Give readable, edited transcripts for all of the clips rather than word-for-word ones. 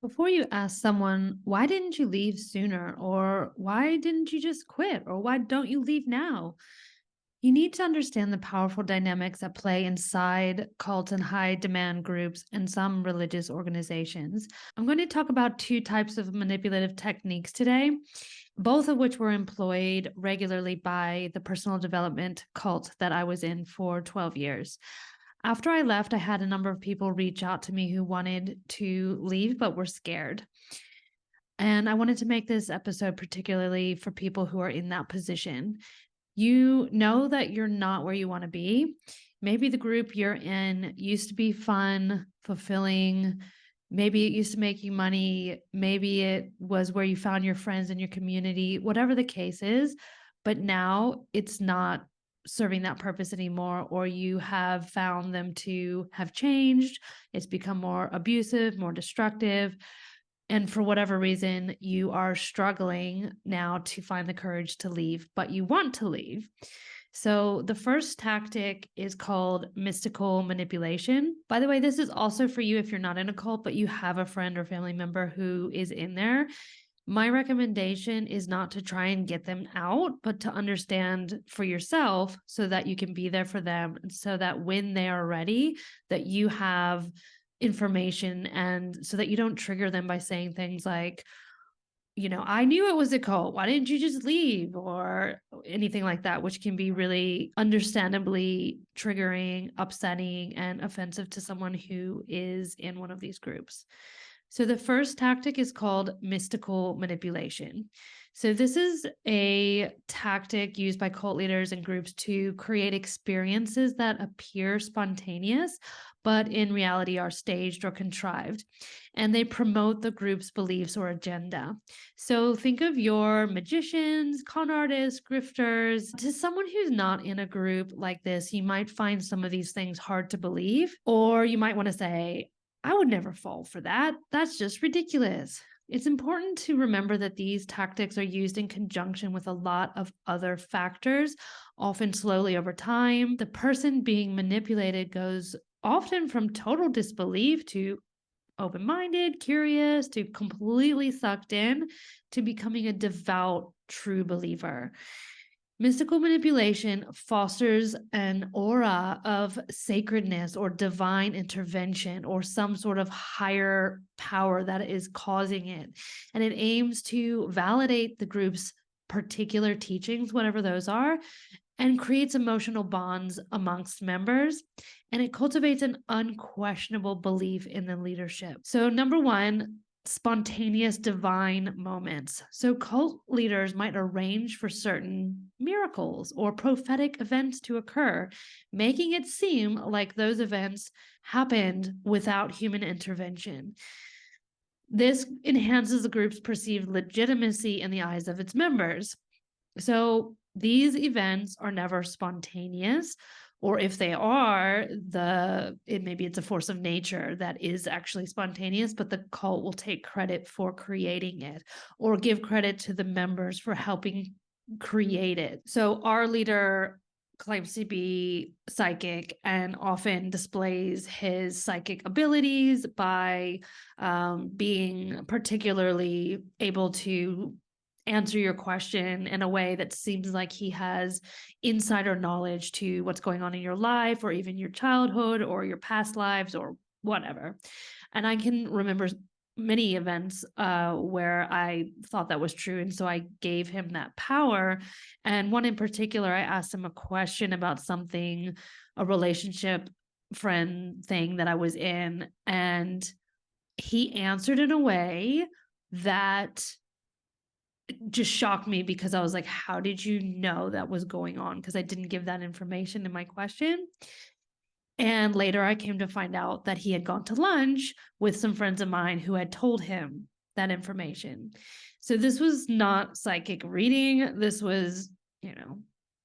Before you ask someone, why didn't you leave sooner? Or why didn't you just quit? Or why don't you leave now? You need to understand the powerful dynamics at play inside cult and high demand groups and some religious organizations. I'm going to talk about two types of manipulative techniques today, both of which were employed regularly by the personal development cult that I was in for 12 years. After I left, I had a number of people reach out to me who wanted to leave but were scared. And I wanted to make this episode particularly for people who are in that position. You know that you're not where you want to be. Maybe the group you're in used to be fun, fulfilling. Maybe it used to make you money. Maybe it was where you found your friends and your community, whatever the case is. But now it's not serving that purpose anymore, or you have found them to have changed. It's become more abusive, more destructive. And for whatever reason, you are struggling now to find the courage to leave, but you want to leave. So the first tactic is called mystical manipulation. By the way, this is also for you if you're not in a cult, but you have a friend or family member who is in there. My recommendation is not to try and get them out, but to understand for yourself so that you can be there for them, so that when they are ready, that you have information, and so that you don't trigger them by saying things like, I knew it was a cult. Why didn't you just leave? Or anything like that, which can be really understandably triggering, upsetting, and offensive to someone who is in one of these groups. So the first tactic is called mystical manipulation. So this is a tactic used by cult leaders and groups to create experiences that appear spontaneous, but in reality are staged or contrived. And they promote the group's beliefs or agenda. So think of your magicians, con artists, grifters. To someone who's not in a group like this, you might find some of these things hard to believe, or you might want to say, I would never fall for that. That's just ridiculous. It's important to remember that these tactics are used in conjunction with a lot of other factors, often slowly over time. The person being manipulated goes often from total disbelief to open-minded, curious, to completely sucked in, to becoming a devout, true believer. Mystical manipulation fosters an aura of sacredness or divine intervention or some sort of higher power that is causing it. And it aims to validate the group's particular teachings, whatever those are, and creates emotional bonds amongst members. And it cultivates an unquestionable belief in the leadership. So, number one, spontaneous divine moments. So cult leaders might arrange for certain miracles or prophetic events to occur, making it seem like those events happened without human intervention. This enhances the group's perceived legitimacy in the eyes of its members. So these events are never spontaneous, or if they are, maybe it's a force of nature that is actually spontaneous, but the cult will take credit for creating it or give credit to the members for helping create it. So our leader claims to be psychic and often displays his psychic abilities by being particularly able to answer your question in a way that seems like he has insider knowledge to what's going on in your life or even your childhood or your past lives or whatever. And I can remember many events where I thought that was true. And so I gave him that power. And one in particular, I asked him a question about something, a relationship friend thing that I was in. And he answered in a way that just shocked me, because I was like, how did you know that was going on? Because I didn't give that information in my question. And later I came to find out that he had gone to lunch with some friends of mine who had told him that information. So this was not psychic reading. This was,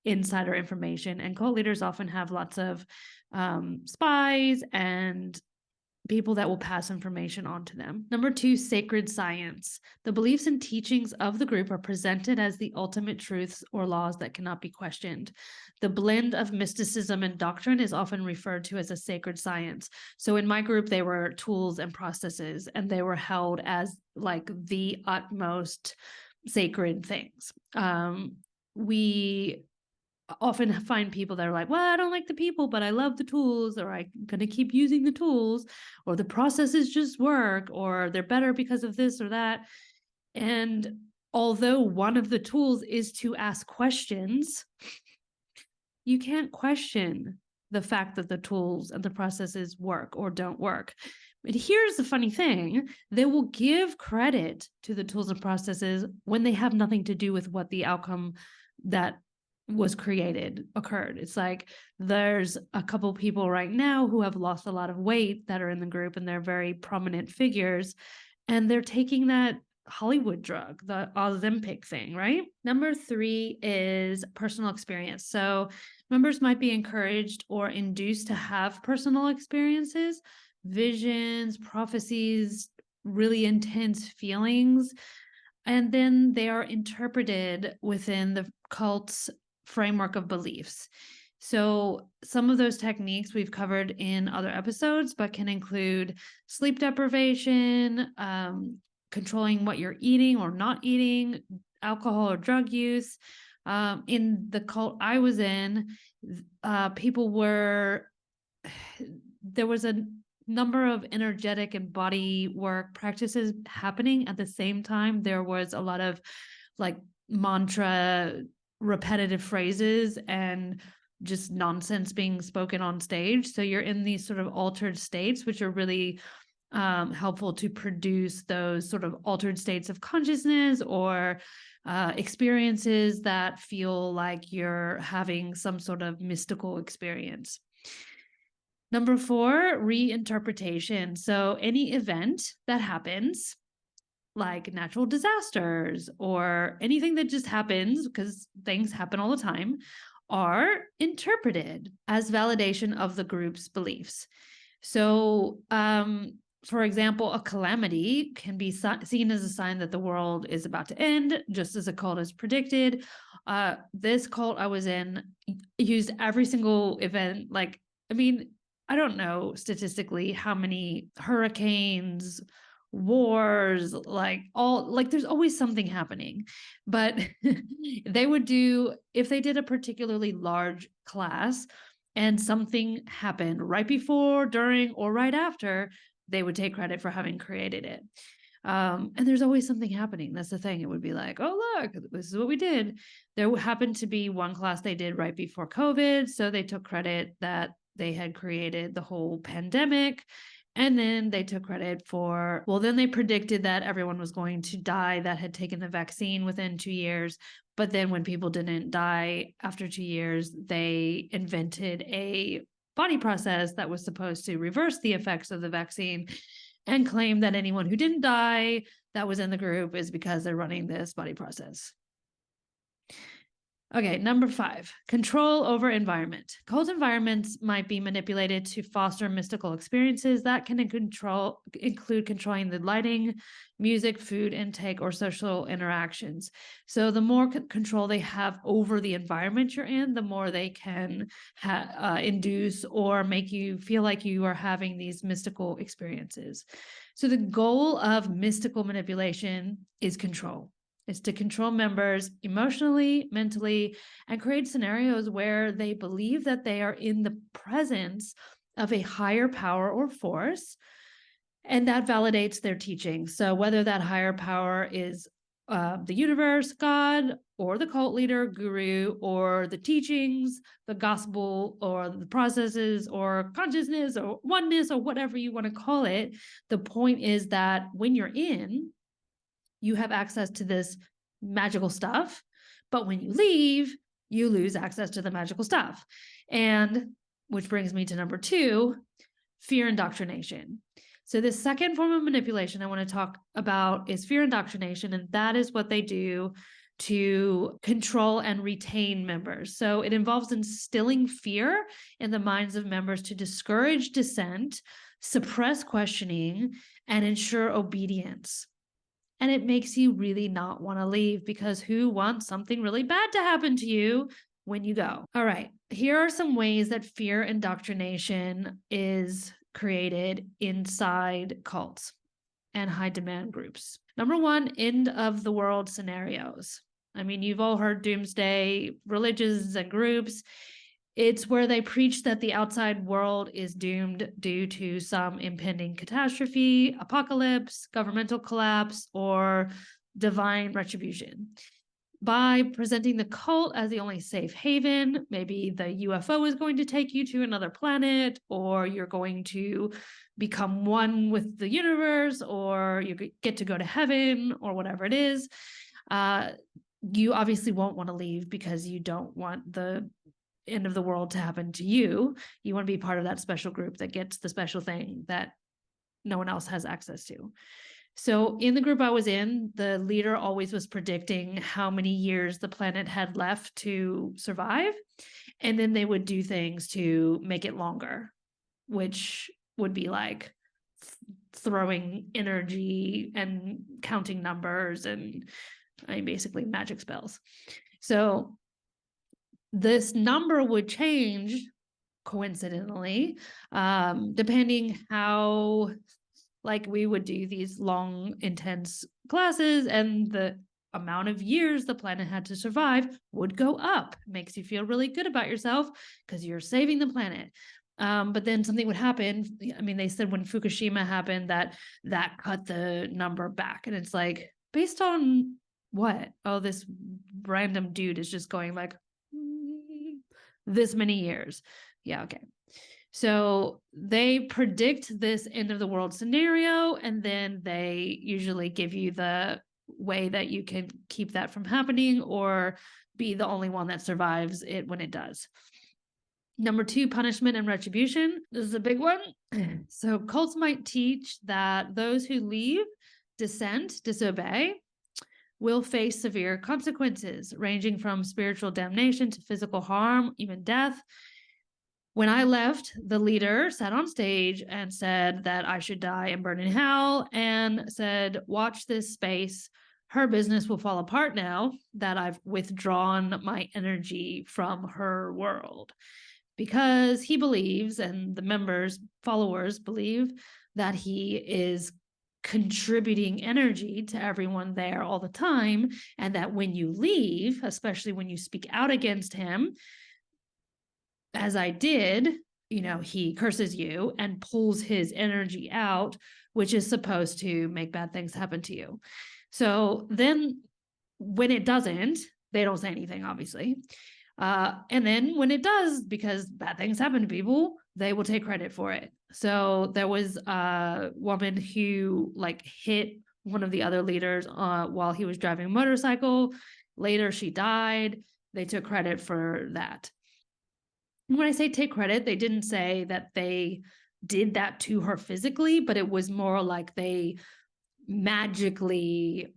insider information. And cult leaders often have lots of spies and people that will pass information on to them. Number 2, sacred science. The beliefs and teachings of the group are presented as the ultimate truths or laws that cannot be questioned. The blend of mysticism and doctrine is often referred to as a sacred science. So in my group, they were tools and processes, and they were held as like the utmost sacred things. We often find people that are like, well, I don't like the people, but I love the tools, or I'm going to keep using the tools, or the processes just work, or they're better because of this or that. And although one of the tools is to ask questions, you can't question the fact that the tools and the processes work or don't work. But here's the funny thing, they will give credit to the tools and processes when they have nothing to do with what the outcome that was created occurred. It's like there's a couple people right now who have lost a lot of weight that are in the group, and they're very prominent figures, and they're taking that Hollywood drug, the Ozempic thing, right? Number 3 is personal experience. So members might be encouraged or induced to have personal experiences, visions, prophecies, really intense feelings, and then they are interpreted within the cult's framework of beliefs. So some of those techniques we've covered in other episodes, but can include sleep deprivation, controlling what you're eating or not eating, alcohol or drug use. In the cult I was in, there was a number of energetic and body work practices happening at the same time. There was a lot of like mantra, repetitive phrases, and just nonsense being spoken on stage. So you're in these sort of altered states, which are really helpful to produce those sort of altered states of consciousness or experiences that feel like you're having some sort of mystical experience. Number 4, reinterpretation. So any event that happens, like natural disasters or anything that just happens, because things happen all the time, are interpreted as validation of the group's beliefs. So, for example, a calamity can be seen as a sign that the world is about to end, just as a cult has predicted. This cult I was in used every single event. Like, I mean, I don't know statistically how many hurricanes, wars, there's always something happening. But they would do, if they did a particularly large class and something happened right before, during, or right after, they would take credit for having created it. And there's always something happening. That's the thing. It would be like, oh, look, this is what we did. There happened to be one class they did right before COVID. So they took credit that they had created the whole pandemic. And then they took credit for, then they predicted that everyone was going to die that had taken the vaccine within 2 years. But then when people didn't die after 2 years, they invented a body process that was supposed to reverse the effects of the vaccine, and claimed that anyone who didn't die that was in the group is because they're running this body process. Okay, number 5, control over environment. Cult environments might be manipulated to foster mystical experiences that can include controlling the lighting, music, food intake, or social interactions. So the more control they have over the environment you're in, the more they can induce or make you feel like you are having these mystical experiences. So the goal of mystical manipulation is control. Is to control members emotionally, mentally, and create scenarios where they believe that they are in the presence of a higher power or force, and that validates their teaching. So whether that higher power is the universe, God, or the cult leader, guru, or the teachings, the gospel, or the processes, or consciousness, or oneness, or whatever you want to call it, the point is that when you're in, you have access to this magical stuff, but when you leave, you lose access to the magical stuff. And which brings me to number 2, fear indoctrination. So the second form of manipulation I want to talk about is fear indoctrination, and that is what they do to control and retain members. So it involves instilling fear in the minds of members to discourage dissent, suppress questioning, and ensure obedience. And it makes you really not want to leave, because who wants something really bad to happen to you when you go? All right, here are some ways that fear indoctrination is created inside cults and high demand groups. Number one, end of the world scenarios. I mean, you've all heard doomsday religions and groups. It's where they preach that the outside world is doomed due to some impending catastrophe, apocalypse, governmental collapse, or divine retribution. By presenting the cult as the only safe haven, maybe the UFO is going to take you to another planet, or you're going to become one with the universe, or you get to go to heaven, or whatever it is. You obviously won't want to leave because you don't want the end of the world to happen to you. You want to be part of that special group that gets the special thing that no one else has access to. So in the group I was in, the leader always was predicting how many years the planet had left to survive. And then they would do things to make it longer, which would be like throwing energy and counting numbers and basically magic spells. So this number would change coincidentally, depending how, like, we would do these long, intense classes, and the amount of years the planet had to survive would go up. Makes you feel really good about yourself because you're saving the planet. But then something would happen. I mean, they said when Fukushima happened that cut the number back. And it's like, based on what? Oh, this random dude is just going like, this many years. Yeah, okay. So they predict this end of the world scenario, and then they usually give you the way that you can keep that from happening or be the only one that survives it when it does. Number two, punishment and retribution. This is a big one. So cults might teach that those who leave, dissent, disobey, will face severe consequences, ranging from spiritual damnation to physical harm, even death. When I left, the leader sat on stage and said that I should die and burn in hell, and said, watch this space. Her business will fall apart now that I've withdrawn my energy from her world. Because he believes, and the members, followers believe, that he is contributing energy to everyone there all the time, and that when you leave, especially when you speak out against him, as I did, he curses you and pulls his energy out, which is supposed to make bad things happen to you. So then when it doesn't, they don't say anything, obviously. And then when it does, because bad things happen to people, they will take credit for it. So there was a woman who hit one of the other leaders while he was driving a motorcycle. Later, she died. They took credit for that. When I say take credit, they didn't say that they did that to her physically, but it was more like they magically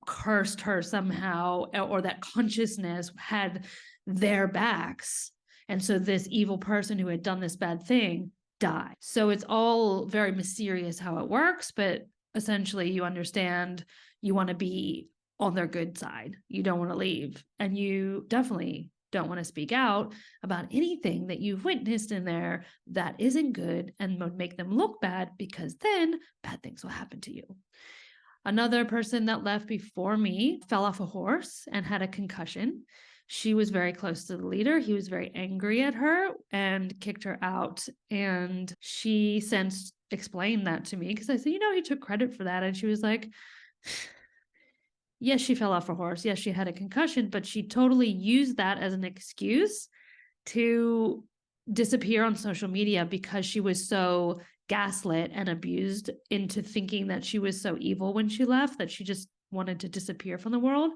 cursed her somehow, or that consciousness had their backs. And so this evil person who had done this bad thing died. So it's all very mysterious how it works, but essentially you understand you want to be on their good side. You don't want to leave, and you definitely don't want to speak out about anything that you've witnessed in there that isn't good and would make them look bad, because then bad things will happen to you. Another person that left before me fell off a horse and had a concussion. She was very close to the leader. He was very angry at her and kicked her out. And she since explained that to me, because I said, he took credit for that. And she was like, yes, she fell off a horse. Yes, she had a concussion, but she totally used that as an excuse to disappear on social media because she was so gaslit and abused into thinking that she was so evil when she left that she just wanted to disappear from the world.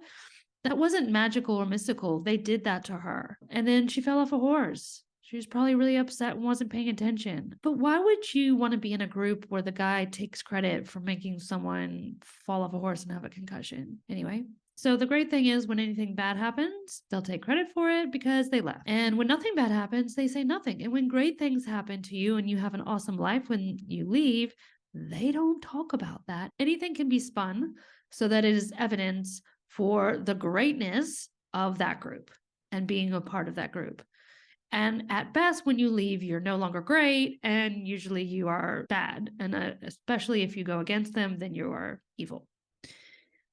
That wasn't magical or mystical. They did that to her. And then she fell off a horse. She was probably really upset and wasn't paying attention. But why would you want to be in a group where the guy takes credit for making someone fall off a horse and have a concussion? Anyway, So the great thing is when anything bad happens, they'll take credit for it because they left. And when nothing bad happens, they say nothing. And when great things happen to you and you have an awesome life when you leave, they don't talk about that. Anything can be spun so that it is evidence for the greatness of that group and being a part of that group. And at best, when you leave, you're no longer great, and usually you are bad. And especially if you go against them, then you are evil.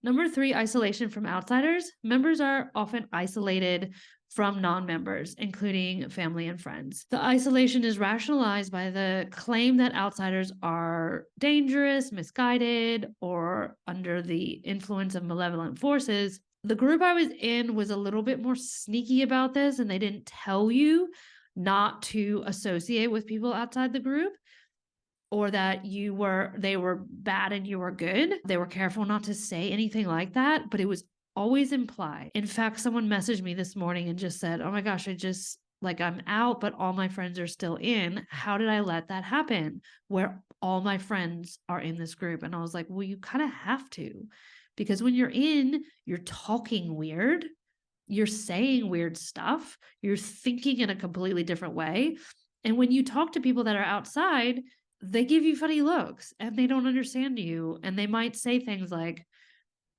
Number 3, isolation from outsiders. Members are often isolated from non-members, including family and friends. The isolation is rationalized by the claim that outsiders are dangerous, misguided, or under the influence of malevolent forces. The group I was in was a little bit more sneaky about this, and they didn't tell you not to associate with people outside the group, or that they were bad and you were good. They were careful not to say anything like that, but it was always implied. In fact, someone messaged me this morning and just said, "Oh my gosh, I'm out, but all my friends are still in. How did I let that happen? Where all my friends are in this group?" And I was like, well, you kind of have to, because when you're in, you're talking weird, you're saying weird stuff, you're thinking in a completely different way. And when you talk to people that are outside, they give you funny looks and they don't understand you. And they might say things like,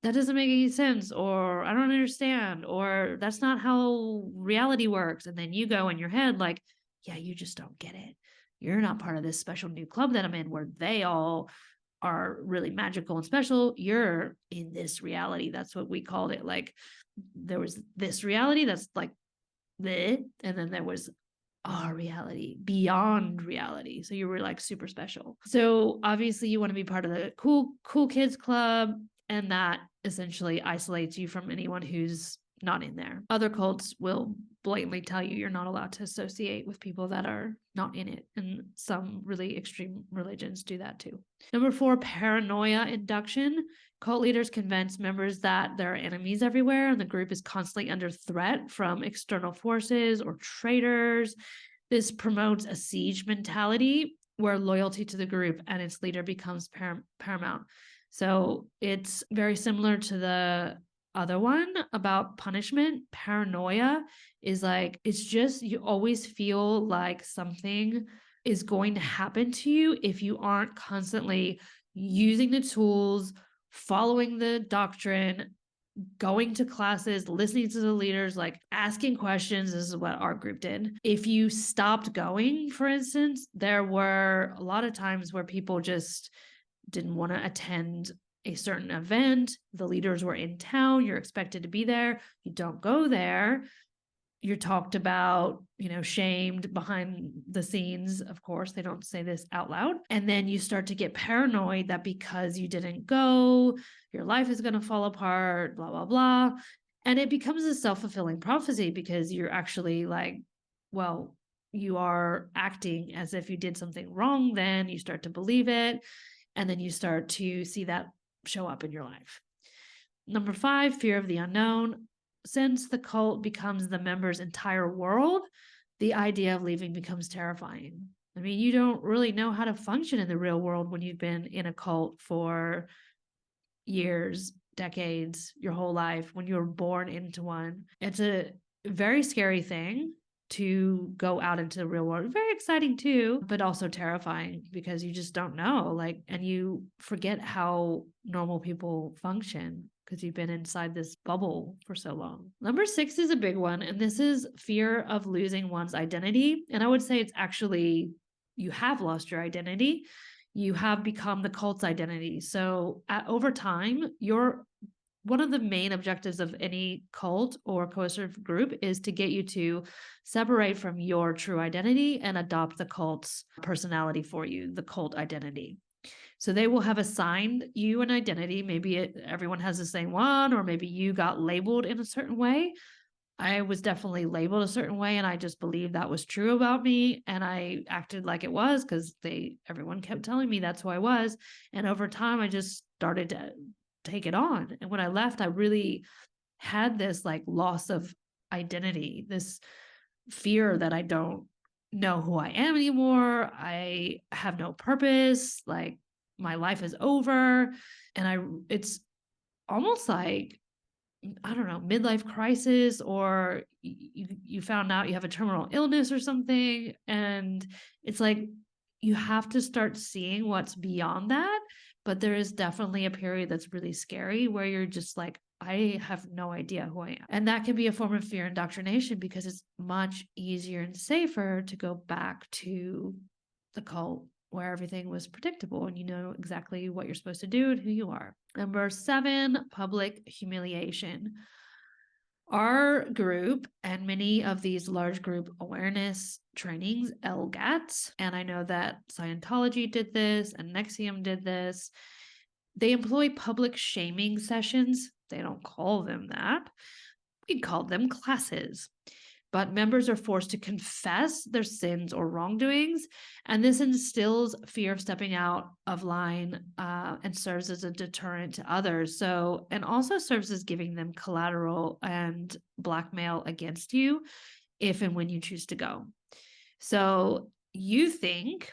"That doesn't make any sense," or "I don't understand," or "That's not how reality works." And then you go in your head like, yeah, you just don't get it. You're not part of this special new club that I'm in where they all are really magical and special. You're in this reality. That's what we called it. Like, there was this reality that's like the, and then there was our reality, beyond reality. So you were like super special. So obviously you want to be part of the cool kids club, and that essentially isolates you from anyone who's not in there. Other cults will blatantly tell you you're not allowed to associate with people that are not in it. And some really extreme religions do that too. Number 4, paranoia induction. Cult leaders convince members that there are enemies everywhere and the group is constantly under threat from external forces or traitors. This promotes a siege mentality where loyalty to the group and its leader becomes paramount. So it's very similar to the other one about punishment. Paranoia is like, it's just, you always feel like something is going to happen to you if you aren't constantly using the tools, following the doctrine, going to classes, listening to the leaders, like asking questions. This is what our group did. If you stopped going, for instance, there were a lot of times where people just didn't want to attend a certain event. The leaders were in town. You're expected to be there. You don't go there. You're talked about, shamed behind the scenes. Of course, they don't say this out loud. And then you start to get paranoid that because you didn't go, your life is going to fall apart, blah, blah, blah. And it becomes a self-fulfilling prophecy because you're actually like, well, you are acting as if you did something wrong. Then you start to believe it. And then you start to see that show up in your life. Number 5, fear of the unknown. Since the cult becomes the member's entire world, the idea of leaving becomes terrifying. I mean, you don't really know how to function in the real world when you've been in a cult for years, decades, your whole life, when you were born into one. It's a very scary thing to go out into the real world. Very exciting too, but also terrifying because you just don't know, and you forget how normal people function because you've been inside this bubble for so long. Number 6 is a big one, and this is fear of losing one's identity. And I would say it's actually, you have lost your identity. You have become the cult's identity. So over time, one of the main objectives of any cult or coercive group is to get you to separate from your true identity and adopt the cult's personality for you, the cult identity. So they will have assigned you an identity. Maybe everyone has the same one, or maybe you got labeled in a certain way. I was definitely labeled a certain way, and I just believed that was true about me, and I acted like it was because everyone kept telling me that's who I was. And over time, I just started to take it on. And when I left, I really had this loss of identity, this fear that I don't know who I am anymore. I have no purpose. My life is over. And it's almost like I don't know, midlife crisis, or you found out you have a terminal illness or something. And it's like you have to start seeing what's beyond that. But there is definitely a period that's really scary where you're just like, I have no idea who I am. And that can be a form of fear indoctrination because it's much easier and safer to go back to the cult where everything was predictable and you know exactly what you're supposed to do and who you are. Number 7, public humiliation. Our group and many of these large group awareness trainings, LGATs, and I know that Scientology did this and Nexium did this, they employ public shaming sessions. They don't call them that. We'd call them classes. But members are forced to confess their sins or wrongdoings, and this instills fear of stepping out of line and serves as a deterrent to others. So, and also serves as giving them collateral and blackmail against you if and when you choose to go. So, you think,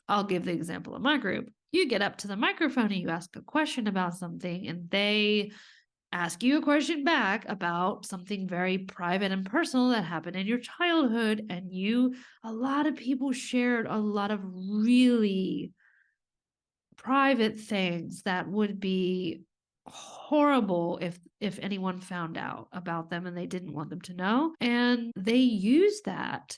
I'll give the example of my group. You get up to the microphone and you ask a question about something, and they ask you a question back about something very private and personal that happened in your childhood. And a lot of people shared a lot of really private things that would be horrible if anyone found out about them and they didn't want them to know. And they use that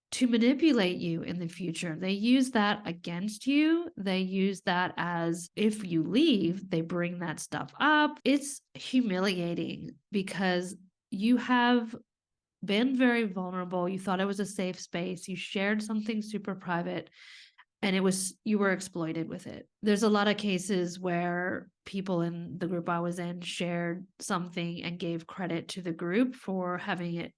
to manipulate you in the future. They use that against you. They use that as if you leave, they bring that stuff up. It's humiliating because you have been very vulnerable. You thought it was a safe space. You shared something super private and you were exploited with it. There's a lot of cases where people in the group I was in shared something and gave credit to the group for having it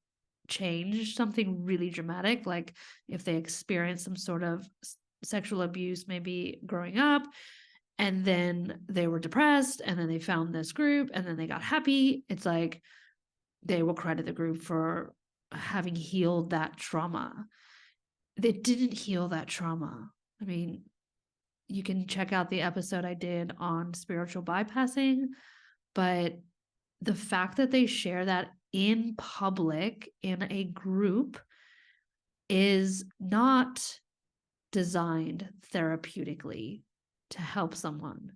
change something really dramatic, like if they experienced some sort of sexual abuse maybe growing up, and then they were depressed, and then they found this group, and then they got happy. It's like they will credit the group for having healed that trauma. They didn't heal that trauma. I mean, you can check out the episode I did on spiritual bypassing, but the fact that they share that in public in a group is not designed therapeutically to help someone.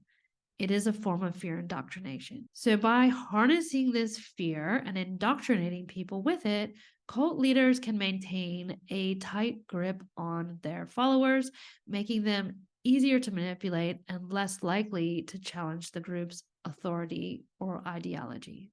It is a form of fear indoctrination. So by harnessing this fear and indoctrinating people with it, cult leaders can maintain a tight grip on their followers, making them easier to manipulate and less likely to challenge the group's authority or ideology.